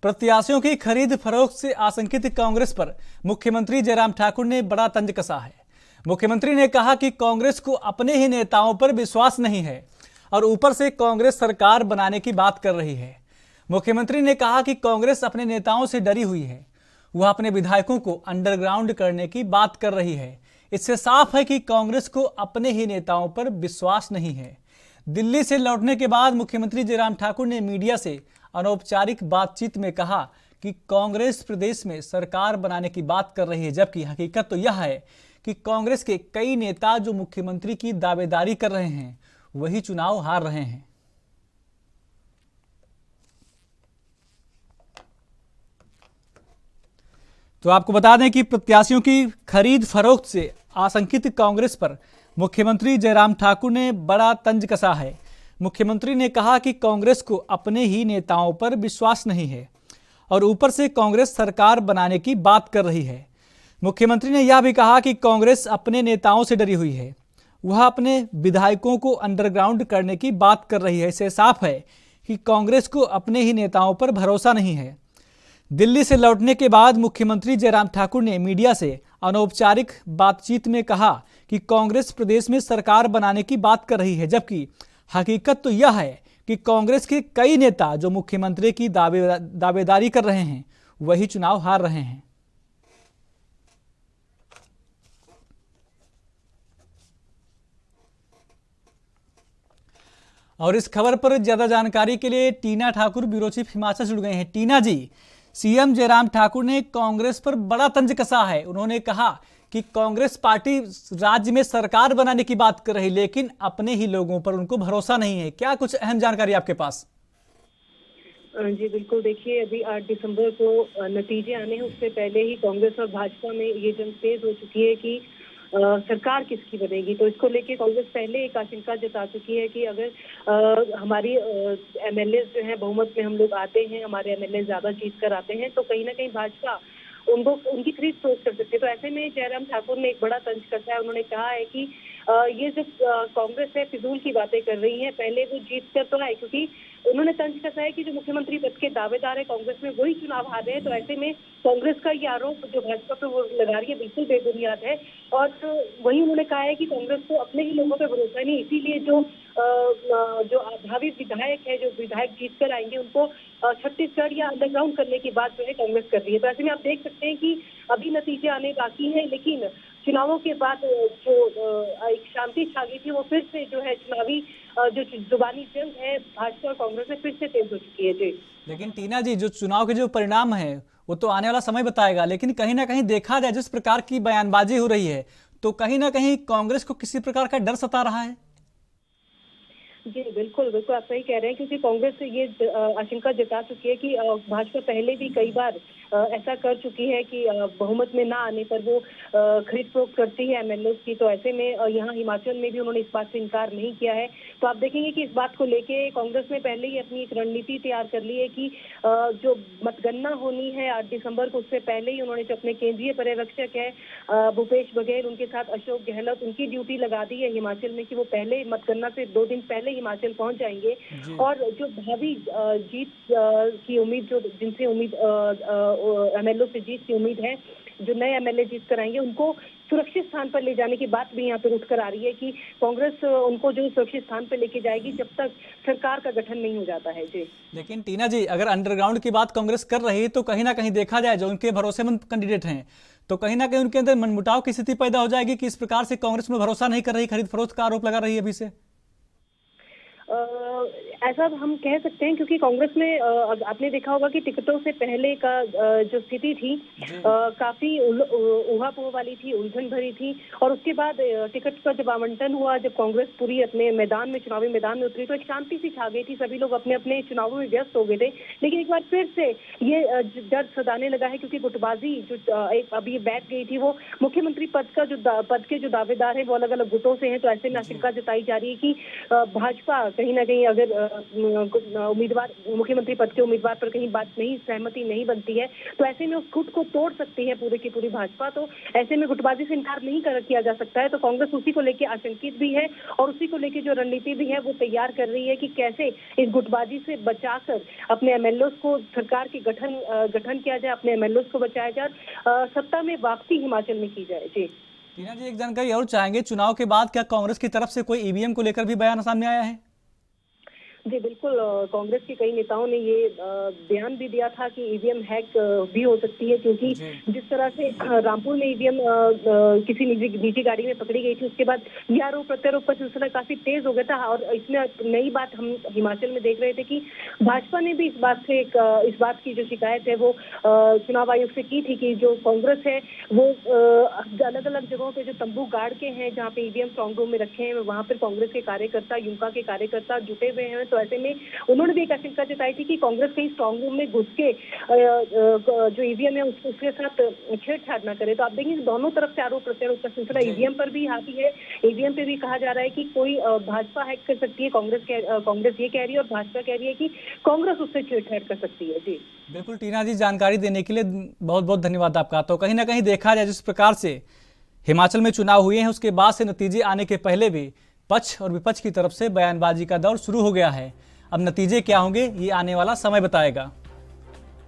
प्रत्याशियों की खरीद फरोख्त से आशंकित कांग्रेस पर मुख्यमंत्री जयराम ठाकुर ने बड़ा तंज कसा है। मुख्यमंत्री ने कहा कि कांग्रेस को अपने ही नेताओं पर विश्वास नहीं है और ऊपर से कांग्रेस सरकार बनाने की बात कर रही है। मुख्यमंत्री ने कहा कि कांग्रेस अपने नेताओं से डरी हुई है, वह अपने विधायकों को अंडरग्राउंड करने की बात कर रही है। इससे साफ है कि कांग्रेस को अपने ही नेताओं पर विश्वास नहीं है। दिल्ली से लौटने के बाद मुख्यमंत्री जयराम ठाकुर ने मीडिया से अनौपचारिक बातचीत में कहा कि कांग्रेस प्रदेश में सरकार बनाने की बात कर रही है, जबकि हकीकत तो यह है कि कांग्रेस के कई नेता जो मुख्यमंत्री की दावेदारी कर रहे हैं वही चुनाव हार रहे हैं। तो आपको बता दें कि प्रत्याशियों की खरीद फरोख्त से आशंकित कांग्रेस पर मुख्यमंत्री जयराम ठाकुर ने बड़ा तंज कसा है। मुख्यमंत्री ने कहा कि कांग्रेस को अपने ही नेताओं पर विश्वास नहीं है और ऊपर से कांग्रेस सरकार बनाने की बात कर रही है। मुख्यमंत्री ने यह भी कहा कि कांग्रेस अपने नेताओं से डरी हुई है, वह अपने विधायकों को अंडरग्राउंड करने की बात कर रही है। इससे साफ है कि कांग्रेस को अपने ही नेताओं पर भरोसा नहीं है। दिल्ली से लौटने के बाद मुख्यमंत्री जयराम ठाकुर ने मीडिया से अनौपचारिक बातचीत में कहा कि कांग्रेस प्रदेश में सरकार बनाने की बात कर रही है, जबकि हकीकत तो यह है कि कांग्रेस के कई नेता जो मुख्यमंत्री की दावेदारी कर रहे हैं वही चुनाव हार रहे हैं। और इस खबर पर ज्यादा जानकारी के लिए टीना ठाकुर ब्यूरो चीफ हिमाचल जुड़ गए हैं। टीना जी, सीएम जयराम ठाकुर ने कांग्रेस पर बड़ा तंज कसा है। उन्होंने कहा कि कांग्रेस पार्टी राज्य में सरकार बनाने की बात कर रही, लेकिन अपने ही लोगों पर उनको भरोसा नहीं है। क्या कुछ अहम जानकारी आपके पास? जी बिल्कुल, देखिए अभी 8 दिसंबर को नतीजे आने हैं, उससे पहले ही कांग्रेस और भाजपा में ये जंग तेज हो चुकी है कि सरकार किसकी बनेगी। तो इसको लेके कांग्रेस पहले एक आशंका जता चुकी है कि अगर हमारी एमएलए जो है बहुमत में हम लोग आते हैं, हमारे एमएलए ज्यादा जीत कर आते हैं, तो कहीं ना कहीं भाजपा उनकी खरीद फरोख्त कर सकते हैं। तो ऐसे में जयराम ठाकुर ने एक बड़ा तंज कसा है। उन्होंने कहा है कि ये जो कांग्रेस है फिजूल की बातें कर रही है, पहले वो जीत कर तो आए, क्योंकि उन्होंने तंज कसा है कि जो मुख्यमंत्री पद के दावेदार है कांग्रेस में वही चुनाव हारे हैं। तो ऐसे में कांग्रेस का ये आरोप जो भाजपा पे वो लगा रही है बिल्कुल बेबुनियाद है। और वही उन्होंने कहा है कि कांग्रेस को अपने ही लोगों पे भरोसा नहीं, इसीलिए जो भावी विधायक है, जो विधायक जीत कर आएंगे, उनको छत्तीसगढ़ या अंडरग्राउंड करने की बात जो है कांग्रेस कर रही है। तो ऐसे में आप देख सकते हैं कि अभी नतीजे आने बाकी हैं, लेकिन चुनावों के बाद जो एक शांति छा गई थी वो फिर से जो है चुनावी जो जुबानी जंग है भाजपा और कांग्रेस में फिर से तेज हो चुकी है। जी लेकिन टीना जी, जो चुनाव के जो परिणाम है वो तो आने वाला समय बताएगा, लेकिन कहीं ना कहीं देखा जाए जिस प्रकार की बयानबाजी हो रही है तो कहीं ना कहीं कांग्रेस को किसी प्रकार का डर सता रहा है। जी बिल्कुल बिल्कुल, आप सही कह रहे हैं, क्योंकि कांग्रेस ये आशंका जता चुकी है कि भाजपा पहले भी कई बार ऐसा कर चुकी है कि बहुमत में ना आने पर वो खरीद फरोख्त करती है एमएलए की। तो ऐसे में यहाँ हिमाचल में भी उन्होंने इस बात से इनकार नहीं किया है। तो आप देखेंगे कि इस बात को लेके कांग्रेस ने पहले ही अपनी एक रणनीति तैयार कर ली है कि जो मतगणना होनी है 8 दिसंबर को, उससे पहले ही उन्होंने जो अपने केंद्रीय पर्यवेक्षक है भूपेश बघेल, उनके साथ अशोक गहलोत, उनकी ड्यूटी लगा दी है हिमाचल में कि वो पहले मतगणना से 2 दिन पहले हिमाचल पहुंच जाएंगे। और जो भावी जीत की उम्मीद, जो जिनसे उम्मीद एमएलए से जीत की उम्मीद है, जो नए एमएलए जीत कर आएंगे, उनको सुरक्षित स्थान पर ले जाने की बात भी यहाँ पर उठकर आ रही है कि कांग्रेस उनको जो सुरक्षित स्थान पर लेके जाएगी जब तक सरकार का गठन नहीं हो जाता है। जी लेकिन टीना जी, अगर अंडरग्राउंड की बात कांग्रेस कर रही है तो कहीं ना कहीं देखा जाए जो उनके भरोसेमंद कैंडिडेट हैं तो कहीं ना कहीं उनके अंदर मनमुटाव की स्थिति पैदा हो जाएगी कि इस प्रकार से कांग्रेस में भरोसा नहीं कर रही, खरीद फरोख्त का आरोप लगा रही है अभी से। ऐसा हम कह सकते हैं, क्योंकि कांग्रेस में आपने देखा होगा कि टिकटों से पहले का जो स्थिति थी काफी उहापोह वाली थी, उलझन भरी थी। और उसके बाद टिकट का जब आवंटन हुआ, जब कांग्रेस पूरी अपने मैदान में, चुनावी मैदान में उतरी, तो एक शांति सी छा गई थी, सभी लोग अपने अपने चुनावों में व्यस्त हो गए थे। लेकिन एक बार फिर से ये डर सताने लगा है, क्योंकि गुटबाजी जो एक अभी बैठ गई थी, वो मुख्यमंत्री पद के जो दावेदार है वो अलग अलग गुटों से हैं। तो ऐसे में आशंका जताई जा रही है कि भाजपा कहीं ना कहीं अगर उम्मीदवार मुख्यमंत्री पद के उम्मीदवार पर कहीं बात नहीं, सहमति नहीं बनती है, तो ऐसे में उस गुट को तोड़ सकती है पूरी की पूरी भाजपा। तो ऐसे में गुटबाजी से इनकार नहीं किया जा सकता है। तो कांग्रेस उसी को लेकर आशंकित भी है और उसी को लेकर जो रणनीति भी है वो तैयार कर रही है कि कैसे इस गुटबाजी से बचाकर अपने एमएलए को सरकार की गठन किया जाए, अपने एमएलए को बचाया जाए, सत्ता में वापसी हिमाचल में की जाए। जी टीना जी, एक जानकारी और चाहेंगे, चुनाव के बाद क्या कांग्रेस की तरफ से कोई ईवीएम को लेकर भी बयान सामने आया है? जी बिल्कुल, कांग्रेस के कई नेताओं ने ये बयान भी दिया था कि ईवीएम हैक भी हो सकती है, क्योंकि जिस तरह से रामपुर में ईवीएम किसी निजी गाड़ी में पकड़ी गई थी, उसके बाद ये आरोप प्रत्यारोप का सिलसिला काफी तेज हो गया था। और इसमें नई बात हम हिमाचल में देख रहे थे कि भाजपा ने भी इस बात की जो शिकायत है वो चुनाव आयोग से की थी कि जो कांग्रेस है वो अलग अलग जगहों पे जो तंबू गाड़ के हैं, जहाँ पे ईवीएम स्ट्रॉन्ग रूम में रखे हैं, वहां पर कांग्रेस के कार्यकर्ता, युका के कार्यकर्ता जुटे हुए हैं। तो ऐसे में उन्होंने भी एक आशंका जताई थी कि कांग्रेस कहीं स्ट्रॉन्ग रूम में घुस के जो ईवीएम है उसके साथ छेड़छाड़ न करे। तो आप देखेंगे दोनों तरफ से आरोप प्रत्यारोप का सिलसिला ईवीएम पर भी हावी है। ईवीएम पे भी कहा जा रहा है कि कोई भाजपा हैक कर सकती है, कांग्रेस ये कह रही है, और भाजपा कह रही है कि कांग्रेस उससे छेड़छाड़ कर सकती है। जी बिल्कुल टीना जी, जानकारी देने के लिए बहुत बहुत धन्यवाद आपका। तो कहीं ना कहीं देखा जाए जिस प्रकार से हिमाचल में चुनाव हुए हैं, उसके बाद से नतीजे आने के पहले भी पक्ष और विपक्ष की तरफ से बयानबाजी का दौर शुरू हो गया है। अब नतीजे क्या होंगे ये आने वाला समय बताएगा।